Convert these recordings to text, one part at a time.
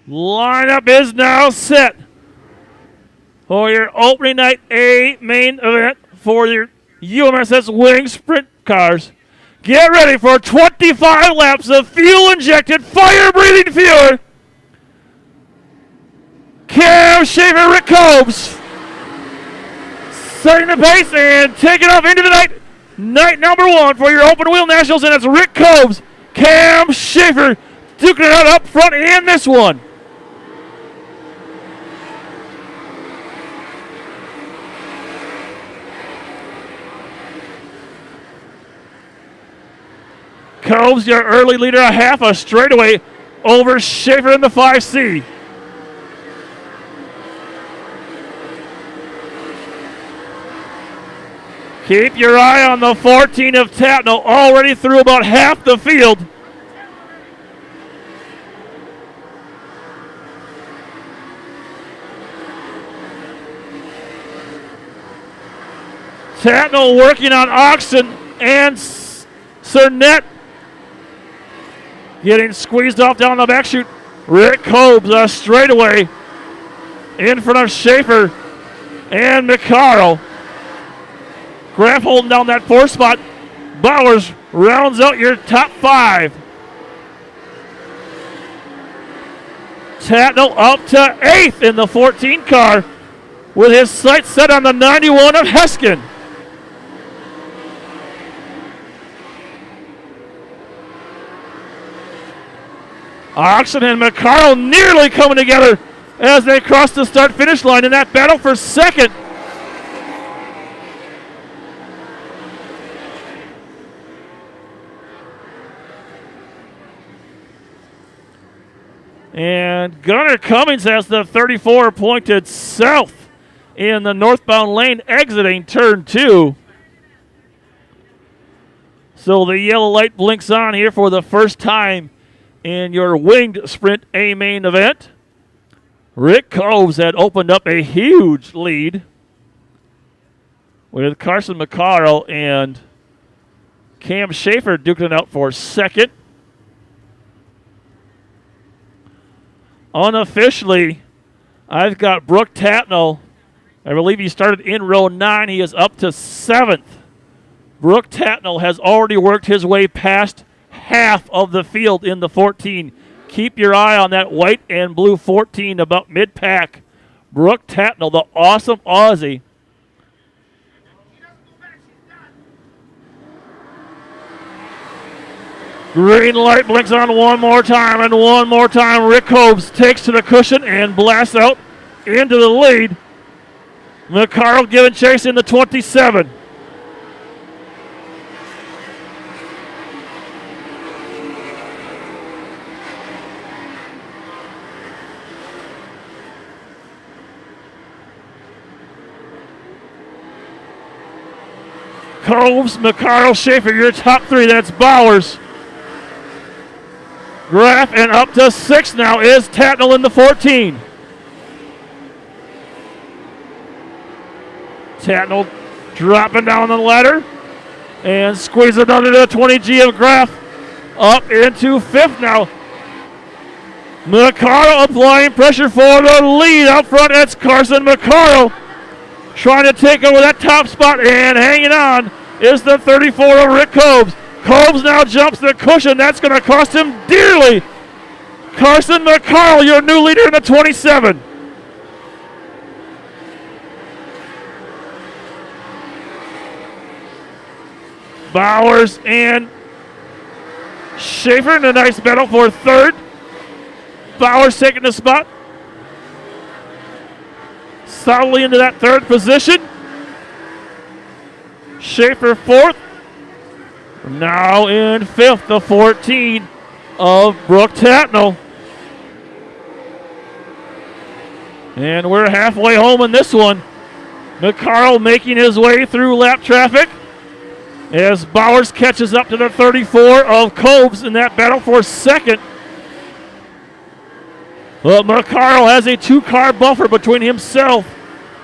Lineup is now set for your opening night A main event for your UMSS Wing Sprint cars. Get ready for 25 laps of fuel-injected, fire-breathing fuel. Cam Schaefer, Rick Cobes setting the pace and taking off into the night. Night number one for your open wheel nationals, and it's Rick Cobes, Cam Schaefer duking it out up front in this one. Cobes, your early leader, a half a straightaway over Schaefer in the 5C. Keep your eye on the 14 of Tatnall, already through about half the field. Tatnall working on Oxen and Cernette. Getting squeezed off down the back chute. Rick Cobes, a straightaway in front of Schaefer and McCarroll. Graff holding down that 4 spot. Bowers rounds out your top 5. Tatnall up to 8th in the 14 car with his sights set on the 91 of Heskin. Oxen and McCarroll nearly coming together as they cross the start-finish line in that battle for second. And Gunnar Cummings has the 34 pointed south in the northbound lane exiting turn 2. So the yellow light blinks on here for the first time in your winged sprint A main event. Rick Cobes had opened up a huge lead with Carson McCarroll and Cam Schaefer duking it out for second. Unofficially, I've got Brooke Tatnall. I believe he started in row 9. He is up to 7th. Brooke Tatnall has already worked his way past half of the field in the 14. Keep your eye on that white and blue 14 about mid-pack. Brooke Tatnall, the awesome Aussie. Green light blinks on one more time, and one more time Rick Cobes takes to the cushion and blasts out into the lead. McCarroll giving chase in the 27. Cobes, McCarroll, Schaefer, your top 3. That's Bowers. Graff, and up to 6 now is Tatnall in the 14. Tatnall dropping down the ladder and squeezing under the 20G of Graff. Up into 5th now. McCarroll applying pressure for the lead out front. That's Carson McCarroll trying to take over that top spot, and hanging on is the 34 of Rick Cobes. Cobes now jumps the cushion. That's going to cost him dearly. Carson McCarroll, your new leader in the 27. Bowers and Schaefer in a nice battle for 3rd. Bowers taking the spot solidly into that 3rd position. Schaefer 4th. Now in 5th, the 14 of Brooke Tatnall. And we're halfway home in this one. McCarroll making his way through lap traffic as Bowers catches up to the 34 of Cobes in that battle for 2nd. But McCarroll has a 2-car buffer between himself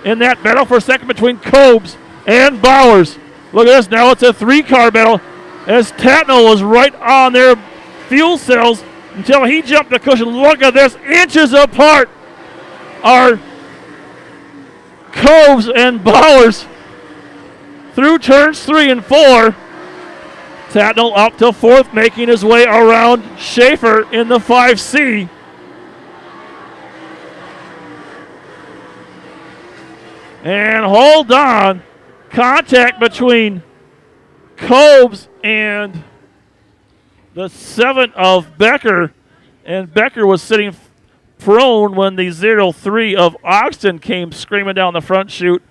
and that battle for 2nd between Cobes and Bowers. Look at this, now it's a 3-car battle as Tatnall was right on their fuel cells until he jumped the cushion. Look at this, inches apart are Coves and Bowers through turns 3 and 4. Tatnall up to 4th, making his way around Schaefer in the 5C. And hold on, contact between Coves and the 7 of Becker, and Becker was sitting prone when the 0-3 of Oxton came screaming down the front chute.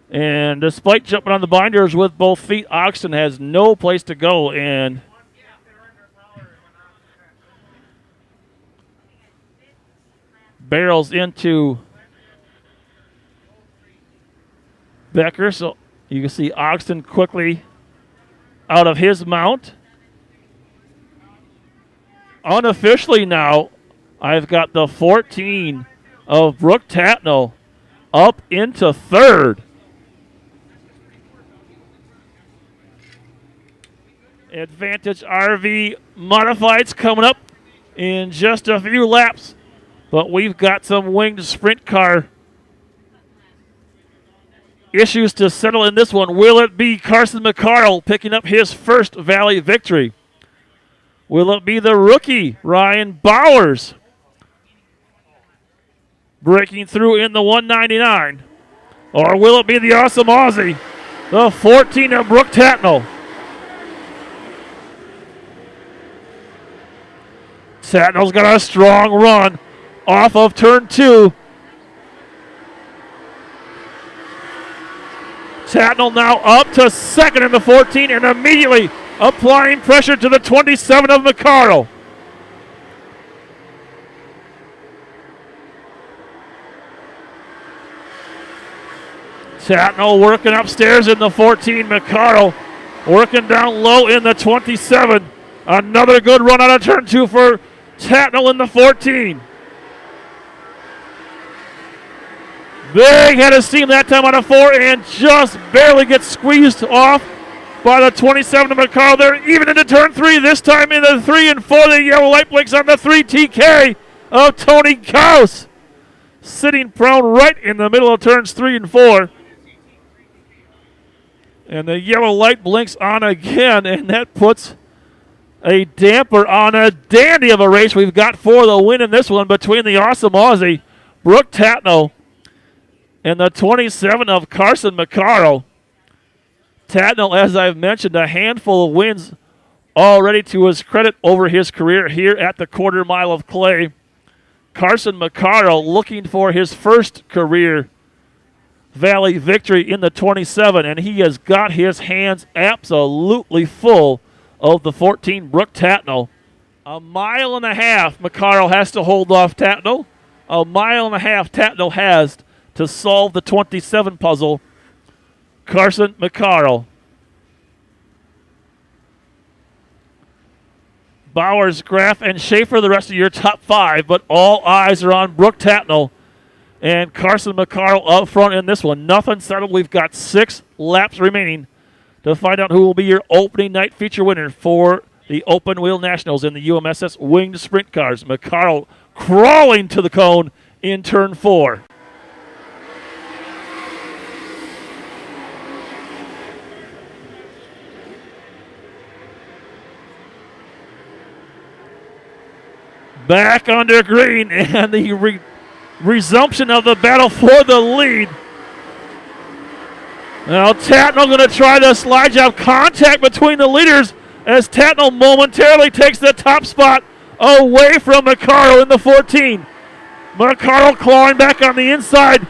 And despite jumping on the binders with both feet, Oxton has no place to go and barrels into Becker. So you can see Oxton quickly out of his mount. Unofficially now, I've got the 14 of Brooke Tatnall up into 3rd. Advantage RV Modifieds coming up in just a few laps. But we've got some winged sprint car issues to settle in this one. Will it be Carson McCarl picking up his first Valley victory? Will it be the rookie, Ryan Bowers, breaking through in the 199? Or will it be the awesome Aussie, the 14 of Brooke Tatnall? Tatnall's got a strong run off of turn 2. Tatnall now up to 2nd in the 14 and immediately applying pressure to the 27 of McCarl. Tatnall working upstairs in the 14. McCarl working down low in the 27. Another good run out of turn 2 for Tatnall in the 14. Big head of steam that time out of 4 and just barely gets squeezed off by the 27 of McCarl. They're even into turn 3, this time in the 3 and 4. The yellow light blinks on the 3 TK of Tony Kaus, sitting prone right in the middle of turns 3 and 4. And the yellow light blinks on again, and that puts a damper on a dandy of a race we've got for the win in this one between the awesome Aussie, Brooke Tatnall, and the 27 of Carson McCarl. Tatnall, as I've mentioned, a handful of wins already to his credit over his career here at the quarter mile of clay. Carson McCarl looking for his first career Valley victory in the 27, and he has got his hands absolutely full of the 14 Brooke Tatnall. 1.5 miles McCarl has to hold off Tatnall. 1.5 miles Tatnall has to solve the 27 puzzle. Carson McCarl. Bowers, Graff, and Schaefer, the rest of your top 5, but all eyes are on Brooke Tatnall and Carson McCarl up front in this one. Nothing settled. We've got 6 laps remaining to find out who will be your opening night feature winner for the Open Wheel Nationals in the UMSS Winged Sprint Cars. McCarl crawling to the cone in turn 4. Back under green, and the resumption of the battle for the lead. Now Tatnall going to try the slide job. Contact between the leaders as Tatnall momentarily takes the top spot away from McCarl in the 14. McCarl clawing back on the inside.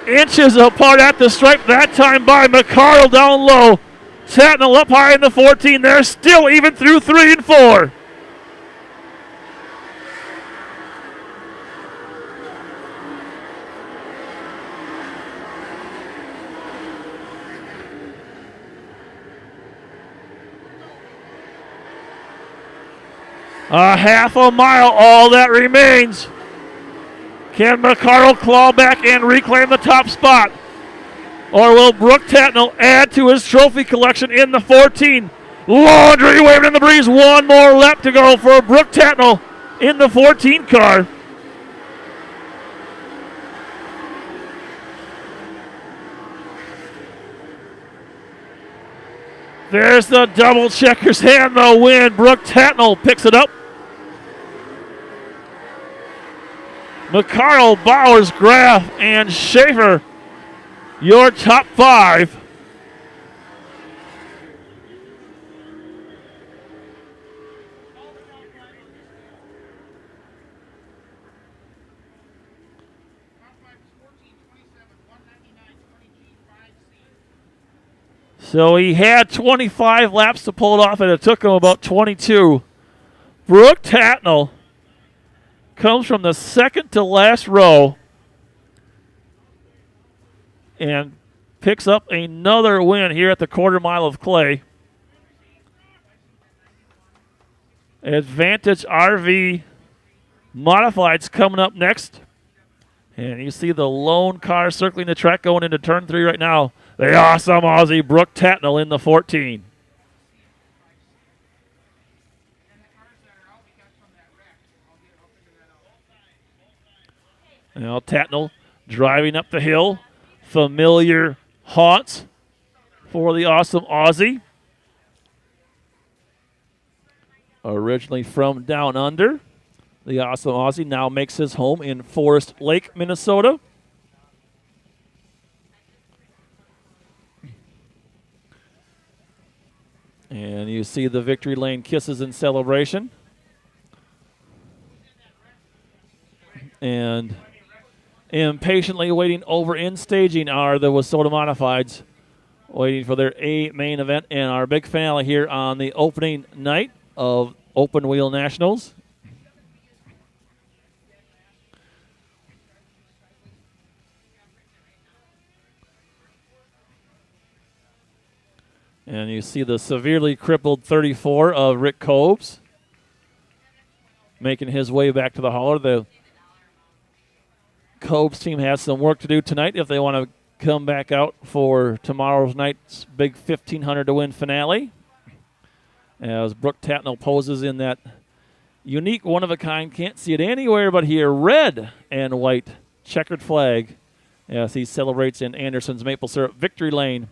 Inches apart at the stripe that time by McCarl down low. Tatnall up high in the 14. They're still even through 3 and 4. A 1/2 mile, all that remains. Can McCarl claw back and reclaim the top spot? Or will Brooke Tatnall add to his trophy collection in the 14? Laundry waving in the breeze. One more lap to go for Brooke Tatnell in the 14 car. There's the double checkers hand, the win. Brooke Tatnell picks it up. McCarl, Bowers, Graff, and Schaefer, your top 5. So he had 25 laps to pull it off, and it took him about 22. Brooke Tatnell comes from the second to last row and picks up another win here at the quarter mile of clay. Advantage RV Modifieds coming up next. And you see the lone car circling the track going into turn 3 right now. The awesome Aussie Brooke Tatnell in the 14. Now Tatnell driving up the hill. Familiar haunts for the awesome Aussie. Originally from down under, the awesome Aussie now makes his home in Forest Lake, Minnesota. And you see the victory lane kisses in celebration. And impatiently waiting over in staging are the Wissota Modifieds, waiting for their main event and our big finale here on the opening night of Open Wheel Nationals. And you see the severely crippled 34 of Rick Cobes making his way back to the hauler. The Cobes team has some work to do tonight if they want to come back out for tomorrow's night's big 1,500 to win finale. As Brooke Tatnell poses in that unique one-of-a-kind, can't see it anywhere but here, red and white checkered flag as he celebrates in Anderson's Maple Syrup Victory Lane